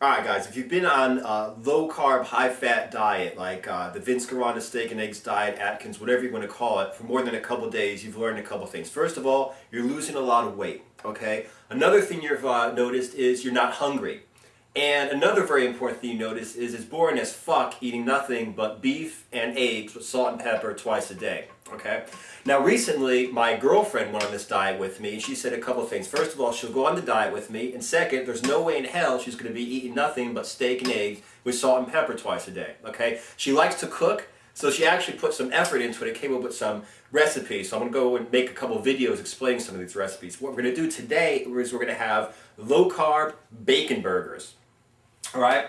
Alright guys, if you've been on a low carb, high fat diet like the Vince Gironda steak and eggs diet, Atkins, whatever you want to call it, for more than a couple days, you've learned a couple things. First of all, you're losing a lot of weight, okay? Another thing you've noticed is you're not hungry. And another very important thing you notice is it's boring as fuck eating nothing but beef and eggs with salt and pepper twice a day, okay? Now recently, my girlfriend went on this diet with me, and she said a couple things. First of all, she'll go on the diet with me, and second, there's no way in hell she's going to be eating nothing but steak and eggs with salt and pepper twice a day, okay? She likes to cook, so she actually put some effort into it and came up with some recipes. So I'm going to go and make a couple videos explaining some of these recipes. What we're going to do today is we're going to have low-carb bacon burgers. All right.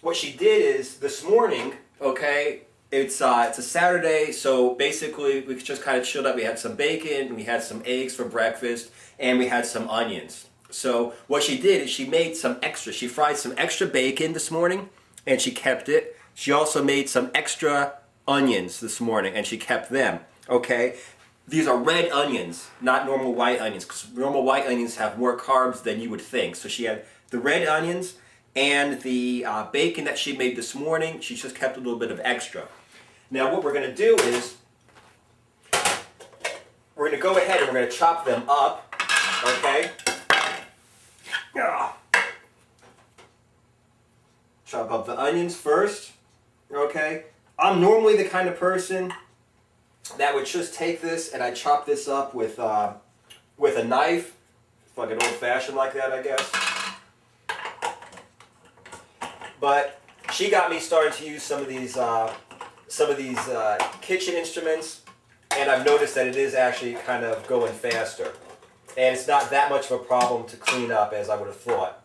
What she did is this morning, okay, it's a Saturday, so basically we just kind of chilled out. We had some bacon, we had some eggs for breakfast, and we had some onions. So what she did is she made some extra. She fried some extra bacon this morning, and she kept it. She also made some extra onions this morning, and she kept them. Okay. These are red onions, not normal white onions, because normal white onions have more carbs than you would think. So she had the red onions and the bacon that she made this morning. She just kept a little bit of extra. Now what we're going to do is we're going to go ahead and we're going to chop them up, okay? Chop up the onions first, okay? I'm normally the kind of person that would just take this and I chop this up with a knife, like an old-fashioned like that, I guess. But she got me starting to use some of these kitchen instruments, and I've noticed that it is actually kind of going faster, and it's not that much of a problem to clean up as I would have thought.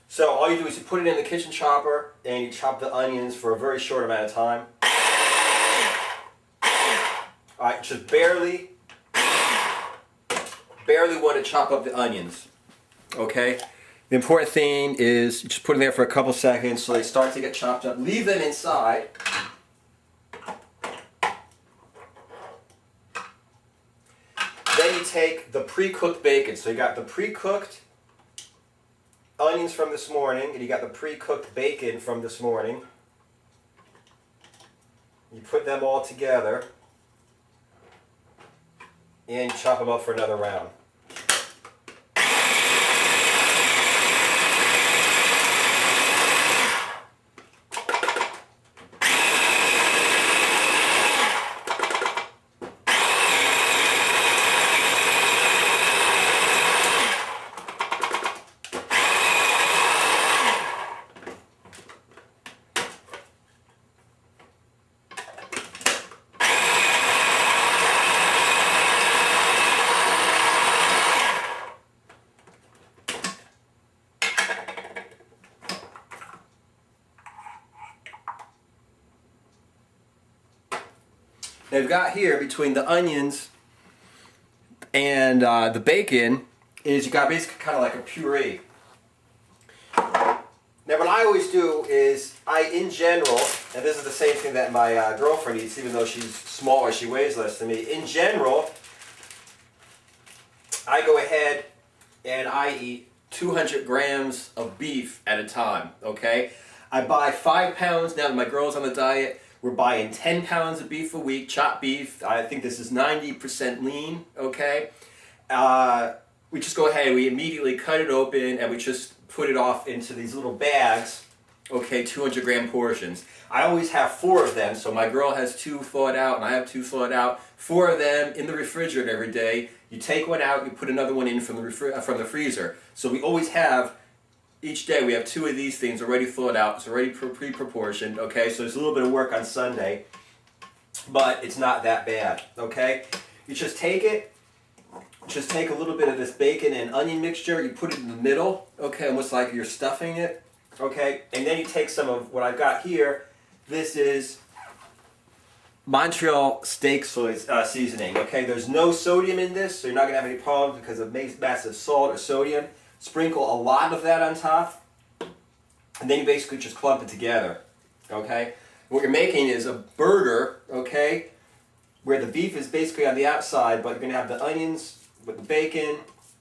So all you do is you put it in the kitchen chopper and you chop the onions for a very short amount of time. Alright, just barely want to chop up the onions. Okay? The important thing is you just put them there for a couple seconds so they start to get chopped up. Leave them inside. Then you take the pre-cooked bacon. So you got the pre-cooked onions from this morning, and you got the pre-cooked bacon from this morning. You put them all together, and you chop them up for another round. They've got here between the onions and the bacon is you got basically kind of like a puree. Now what I always do is in general, and this is the same thing that my girlfriend eats, even though she's smaller, she weighs less than me. In general, I go ahead and I eat 200 grams of beef at a time, okay? I buy 5 pounds, now that my girl's on the diet, we're buying 10 pounds of beef a week, chopped beef. I think this is 90% lean, okay? We just go ahead, we immediately cut it open, and we just put it off into these little bags, okay, 200 gram portions. I always have 4 of them, so my girl has 2 thawed out, and I have 2 thawed out. 4 of them in the refrigerator every day. You take one out, you put another one in from the freezer. So we always have, each day we have 2 of these things already thawed out. It's already pre-proportioned, okay? So there's a little bit of work on Sunday, but it's not that bad, okay? You just take it, just take a little bit of this bacon and onion mixture, you put it in the middle, okay, almost like you're stuffing it, okay? And then you take some of what I've got here. This is Montreal steak seasoning, okay? There's no sodium in this, so you're not going to have any problems because of massive salt or sodium. Sprinkle a lot of that on top, and then you basically just clump it together, okay? What you're making is a burger, okay, where the beef is basically on the outside, but you're going to have the onions, with the bacon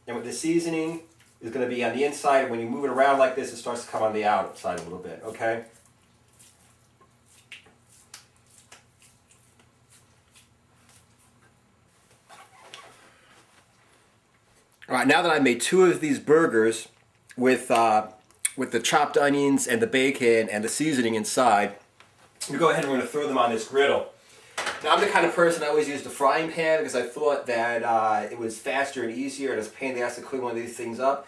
and with the seasoning is going to be on the inside. When you move it around like this, it starts to come on the outside a little bit, okay? All right, now that I made 2 of these burgers with the chopped onions and the bacon and the seasoning inside, we go ahead and we're going to throw them on this griddle. Now, I'm the kind of person I always use the frying pan because I thought that it was faster and easier, and it's a pain in the ass to clean one of these things up.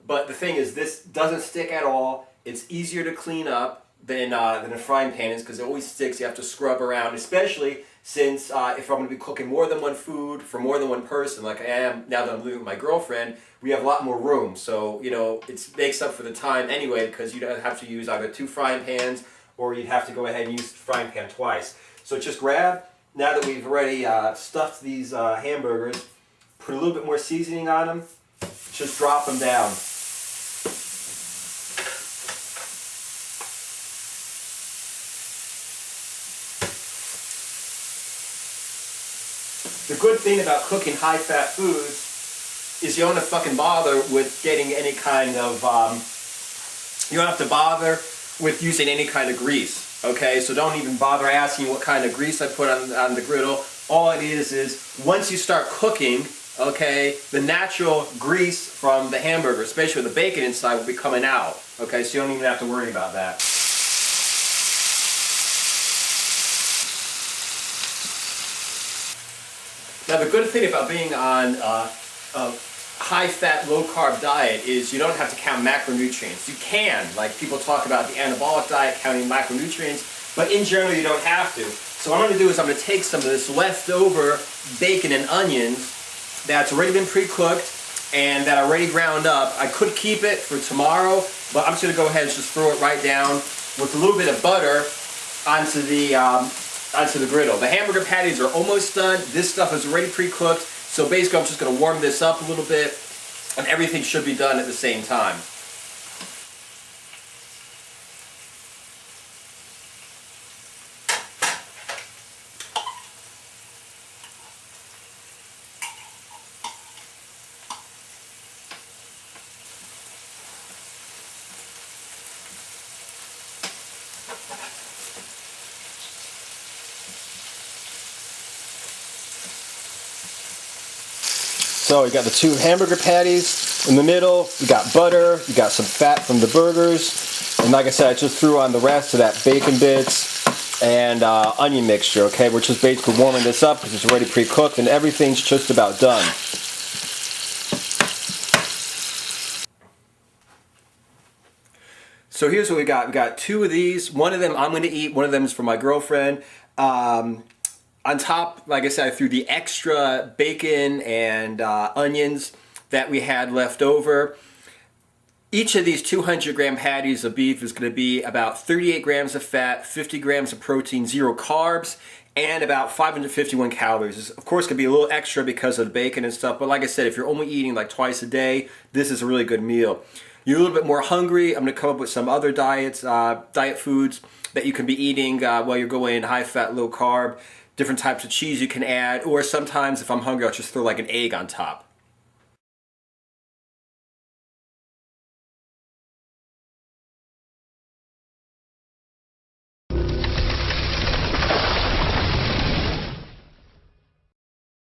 But the thing is, this doesn't stick at all. It's easier to clean up than a frying pan is because it always sticks. You have to scrub around, especially since if I'm going to be cooking more than one food for more than one person, like I am now that I'm living with my girlfriend, we have a lot more room. So, you know, it makes up for the time anyway because you don't have to use either 2 frying pans or you'd have to go ahead and use the frying pan twice. So just grab, now that we've already stuffed these hamburgers, put a little bit more seasoning on them, just drop them down. The good thing about cooking high-fat foods is you don't have to fucking bother with getting any kind of, you don't have to bother with using any kind of grease, okay? So don't even bother asking what kind of grease I put on the griddle. All it is once you start cooking, okay, the natural grease from the hamburger, especially with the bacon inside, will be coming out, okay? So you don't even have to worry about that. Now the good thing about being on a high-fat, low-carb diet is you don't have to count macronutrients. You can, like people talk about the anabolic diet, counting macronutrients, but in general you don't have to. So what I'm going to do is I'm going to take some of this leftover bacon and onions that's already been pre-cooked and that I already ground up. I could keep it for tomorrow, but I'm just going to go ahead and just throw it right down with a little bit of butter onto the griddle. The hamburger patties are almost done. This stuff is already pre-cooked, so basically I'm just going to warm this up a little bit and everything should be done at the same time. So you got the 2 hamburger patties in the middle, you got butter, you got some fat from the burgers, and like I said, I just threw on the rest of that bacon bits and onion mixture, okay? We're just basically warming this up because it's already pre-cooked and everything's just about done. So here's what we got. We got 2 of these. One of them I'm going to eat, one of them is for my girlfriend. On top, like I said, I threw the extra bacon and onions that we had left over. Each of these 200-gram patties of beef is going to be about 38 grams of fat, 50 grams of protein, 0 carbs, and about 551 calories. This, of course, could be a little extra because of the bacon and stuff, but like I said, if you're only eating like twice a day, this is a really good meal. You're a little bit more hungry, I'm going to come up with some other diet foods that you can be eating while you're going high-fat, low-carb. Different types of cheese you can add, or sometimes if I'm hungry I'll just throw like an egg on top.